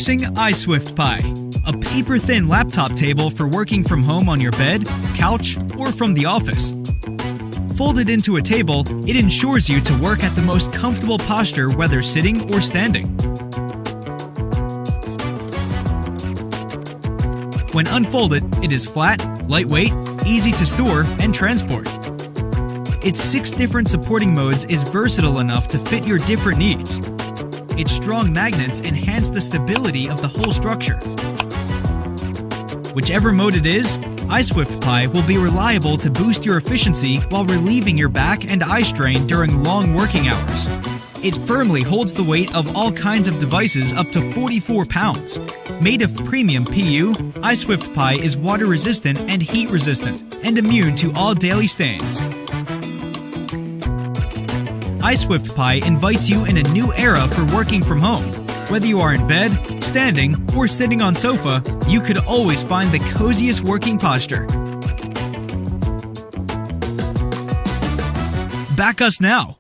Introducing ISwift Pi, a paper-thin laptop table for working from home on your bed, couch, or from the office. Folded into a table, it ensures you to work at the most comfortable posture whether sitting or standing. When unfolded, it is flat, lightweight, easy to store and transport. Its 6 different supporting modes is versatile enough to fit your different needs. Its strong magnets enhance the stability of the whole structure. Whichever mode it is, ISwift Pi will be reliable to boost your efficiency while relieving your back and eye strain during long working hours. It firmly holds the weight of all kinds of devices up to 44 pounds. Made of premium PU, ISwift Pi is water resistant and heat resistant, and immune to all daily stains. ISwift Pi invites you in a new era for working from home. Whether you are in bed, standing, or sitting on sofa, you could always find the coziest working posture. Back us now!